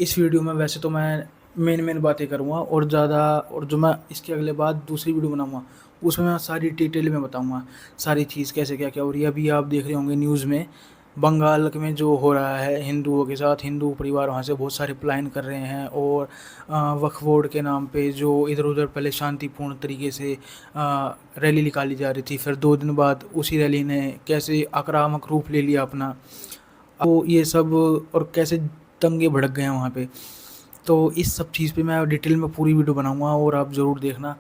इस वीडियो में वैसे तो मैं मेन बातें करूँगा और ज़्यादा, और जो मैं इसके अगले बाद दूसरी वीडियो बनाऊँगा उसमें मैं सारी डिटेल में बताऊँगा, सारी चीज़ कैसे क्या-क्या हो रही है। अभी आप देख रहे होंगे न्यूज़ में बंगाल में जो हो रहा है हिंदुओं के साथ, हिंदू परिवार वहाँ से बहुत सारे पलायन कर रहे हैं और वक्फ बोर्ड के नाम पे जो इधर-उधर पहले शांतिपूर्ण तरीके से रैली निकाली जा रही थी, फिर 2 दिन बाद उसी रैली ने कैसे आक्रामक रूप ले लिया अपना। तो ये सब और कैसे दंगे भड़क गए हैं वहाँ पे। तो इस सब चीज़ पे मैं डिटेल में पूरी वीडियो बनाऊँगा और आप ज़रूर देखना।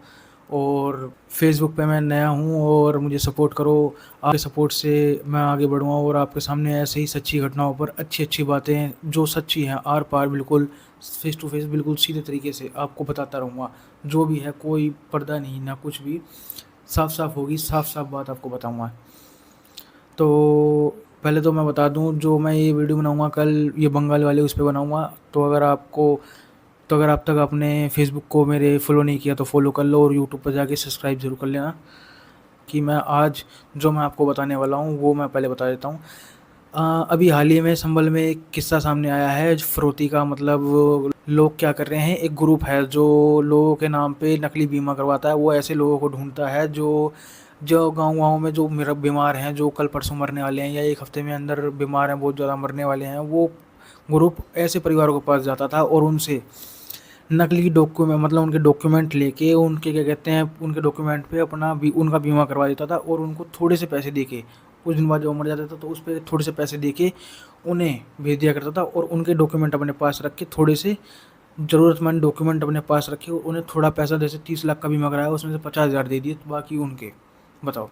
और फेसबुक पे मैं नया हूँ और मुझे सपोर्ट करो। आपके सपोर्ट से मैं आगे बढ़ूँगा और आपके सामने ऐसे ही सच्ची घटनाओं पर अच्छी-अच्छी बातें जो सच्ची हैं आर-पार बिल्कुल फ़ेस टू फ़ेस बिल्कुल सीधे तरीके से आपको बताता रहूँगा। जो भी है कोई पर्दा नहीं, ना कुछ भी, साफ-साफ होगी, साफ-साफ बात आपको बताऊँगा। तो पहले तो मैं बता दूँ, जो मैं ये वीडियो बनाऊँगा कल, ये बंगाल वाले उस पे बनाऊँगा। तो अगर आप तक आपने फ़ेसबुक को मेरे फ़ॉलो नहीं किया तो फ़ॉलो कर लो और यूट्यूब पर जाके सब्सक्राइब ज़रूर कर लेना। कि मैं आज जो मैं आपको बताने वाला हूँ वो मैं पहले बता देता हूँ। अभी हाल ही में संभल में एक किस्सा सामने आया है फिरौती का। मतलब लोग क्या कर रहे हैं, एक ग्रुप है जो लोगों के नाम पे नकली बीमा करवाता है। वो ऐसे लोगों को ढूँढता है जो जो गाँव-वाँव में जो बीमार हैं, जो कल परसों मरने वाले हैं या 1 हफ़्ते में अंदर बीमार हैं, बहुत ज़्यादा मरने वाले हैं। वो ग्रुप ऐसे परिवारों के पास जाता था और उनसे नकली डॉक्यूमेंट, मतलब उनके डॉक्यूमेंट लेके, उनके क्या कहते हैं, उनके डॉक्यूमेंट पे अपना उनका बीमा करवा देता था और उनको थोड़े से पैसे देके, कुछ दिन बाद जब वो मर जाता था तो उस पे थोड़े से पैसे देके उन्हें भेज दिया करता था। और उनके डॉक्यूमेंट अपने पास रख के, थोड़े से ज़रूरतमंद डॉक्यूमेंट अपने पास रखे, उन्हें थोड़ा पैसा, जैसे 30 लाख का बीमा कराया उसमें से 50,000 दे दिए, तो बाकी उनके, बताओ,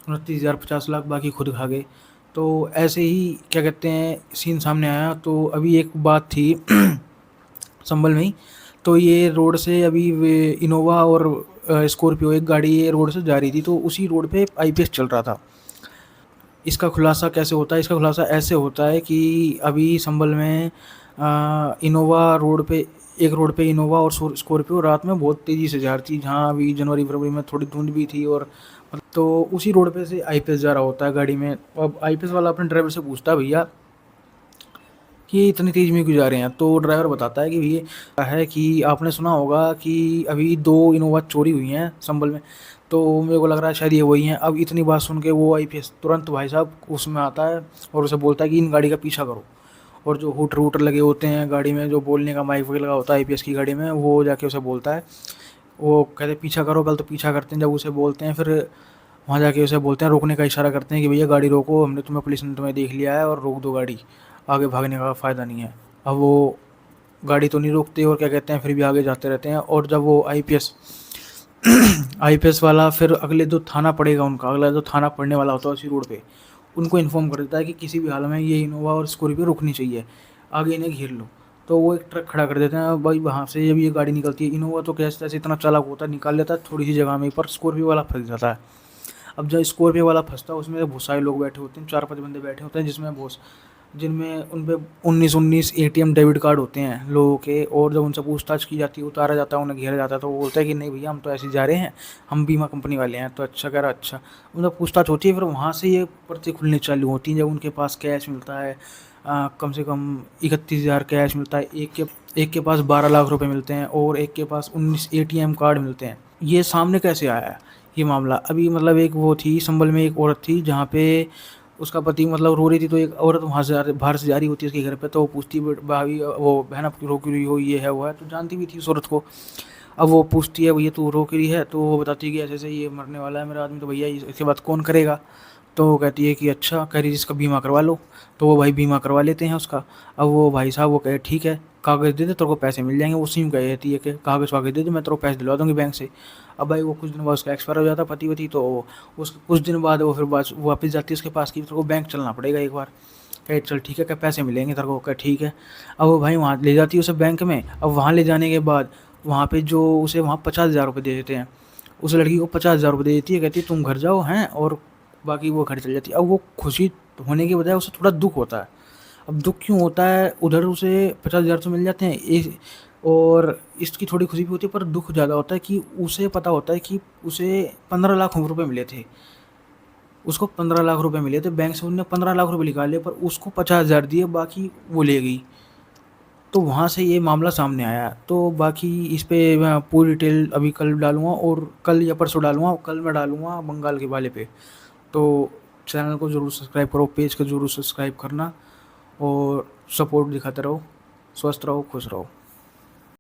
29,000 50 लाख बाकी खुद खा गए। तो ऐसे ही क्या कहते हैं सीन सामने आया। तो अभी एक बात थी संभल में ही, तो ये रोड से अभी इनोवा और स्कॉर्पियो, एक गाड़ी ये रोड से जा रही थी, तो उसी रोड पे आईपीएस चल रहा था। इसका खुलासा कैसे होता है? इसका खुलासा ऐसे होता है कि अभी संभल में इनोवा रोड पे, एक रोड पे इनोवा और स्कॉर्पियो रात में बहुत तेज़ी से जा रही थी, जहाँ अभी जनवरी फरवरी में थोड़ी धुंध भी थी। और तो उसी रोड पे से आईपीएस जा रहा होता है गाड़ी में। अब आईपीएस वाला अपने ड्राइवर से पूछता है, भैया कि इतनी तेज़ में क्यों जा रहे हैं? तो ड्राइवर बताता है कि भैया है कि आपने सुना होगा कि अभी 2 इनोवा चोरी हुई हैं संभल में, तो मेरे को लग रहा है शायद ये वही हैं। अब इतनी बात सुन के वो आईपीएस तुरंत भाई साहब उसमें आता है और उसे बोलता है कि इन गाड़ी का पीछा करो। और जो हूटर वूटर लगे होते हैं गाड़ी में, जो बोलने का माइक वाइक लगा होता है आईपीएस की गाड़ी में, वो जाके उसे बोलता है। वो कहते हैं पीछा करो, पहले तो पीछा करते हैं। जब उसे बोलते हैं फिर वहाँ जाके उसे बोलते हैं, रोकने का इशारा करते हैं कि भैया गाड़ी रोको, हमने तुम्हें, पुलिस ने तुम्हें देख लिया है और रोक दो गाड़ी, आगे भागने का फ़ायदा नहीं है। अब वो गाड़ी तो नहीं रोकते और क्या कहते हैं फिर भी आगे जाते रहते हैं। और जब वो आईपीएस आईपीएस वाला फिर अगले जो थाना पड़ेगा उनका, अगला जो थाना पड़ने वाला होता है उसी रोड पे, उनको इन्फॉर्म कर देता है कि किसी भी हाल में ये इनोवा और स्कॉर्पियो रुकनी चाहिए, आगे इन्हें घेर लो। तो वो एक ट्रक खड़ा कर देते हैं भाई। वहाँ से जब ये गाड़ी निकलती है, इनोवा तो कैसे तैसे इतना चालाक होता है, निकाल लेता है थोड़ी सी जगह में, पर स्कॉर्पियो वाला फंस जाता है। अब जब स्कॉर्पियो वाला फंसता है उसमें बहुत सारे लोग बैठे होते हैं, 4-5 बंदे बैठे होते हैं, जिनमें उन पे 19-19 एटीएम डेबिट कार्ड होते हैं लोगों के। और जब उनसे पूछताछ की जाती है, उतारा जाता है, उन्हें घेरा जाता है, तो वो बोलता है कि नहीं भैया हम तो ऐसे ही जा रहे हैं, हम बीमा कंपनी वाले हैं। तो अच्छा कह रहा, अच्छा। उनसे पूछताछ होती है, फिर वहाँ से ये पर्ची खुलनी चालू होती हैं। जब उनके पास कैश मिलता है, कम से कम 31,000 कैश मिलता है, एक के पास 12 लाख रुपए मिलते हैं और एक के पास 19 एटीएम कार्ड मिलते हैं। ये सामने कैसे आया है ये मामला? अभी मतलब एक वो थी संभल में, एक औरत थी जहाँ पे उसका पति मतलब रो रही थी, तो एक औरत वहाँ से बाहर से जा रही होती है उसके घर पे, तो वो पूछती है, भाभी वो बहन आप क्यों रो क्यों रही हो, ये है वो है, तो जानती भी थी उस औरत को। अब वो पूछती है भैया तू रो क्यों रही है, तो वो बताती है कि ऐसे ऐसे ये मरने वाला है मेरा आदमी, तो भैया इसके बाद कौन करेगा? तो वो कहती है कि अच्छा, कह रही जिसका बीमा करवा लो। तो वो भाई बीमा करवा लेते हैं उसका। अब वो भाई साहब वो कहे ठीक है, कागज़ दे दे तेरे को पैसे मिल जाएंगे। वो सिम कहती है कि कागज़ वागज़ दे दे, मैं तेरे को पैसे दिलवा दूँगी बैंक से। अब भाई वो कुछ दिन बाद उसका एक्सपायर हो जाता है पति वति, तो उस कुछ दिन बाद वो फिर वापस जाती है उसके पास कि तेरे को बैंक चलना पड़ेगा एक बार। कहे चल ठीक है, क्या पैसे मिलेंगे तेरे को? कहे ठीक है। अब वो भाई वहाँ ले जाती है उसे बैंक में। अब वहाँ ले जाने के बाद वहाँ पे जो उसे वहाँ 50,000 रुपये दे देते हैं। उस लड़की को 50,000 रुपये दे देती है, कहती है तुम घर जाओ हैं, और बाकी वो घर चली जाती है। अब वो खुशी होने के बजाय उसे थोड़ा दुःख होता है। अब दुःख क्यों होता है? उधर उसे 50,000 तो मिल जाते हैं और इसकी थोड़ी खुशी भी होती है, पर दुःख ज़्यादा होता है कि उसे पता होता है कि उसे 15 लाख रुपए मिले थे। उसको 15 लाख रुपए मिले थे बैंक से, उन्होंने 15 लाख रुपए निकाले, पर उसको 50,000 दिए, बाकी वो ले गई। तो वहाँ से ये मामला सामने आया। तो बाकी इस पे मैं पूरी डिटेल अभी कल डालूँगा, और कल या परसों डालूँगा, और कल मैं डालूँगा बंगाल के वाले पे। तो चैनल को ज़रूर सब्सक्राइब करो, पेज को ज़रूर सब्सक्राइब करना, और सपोर्ट दिखाते रहो। स्वस्थ रहो, खुश रहो।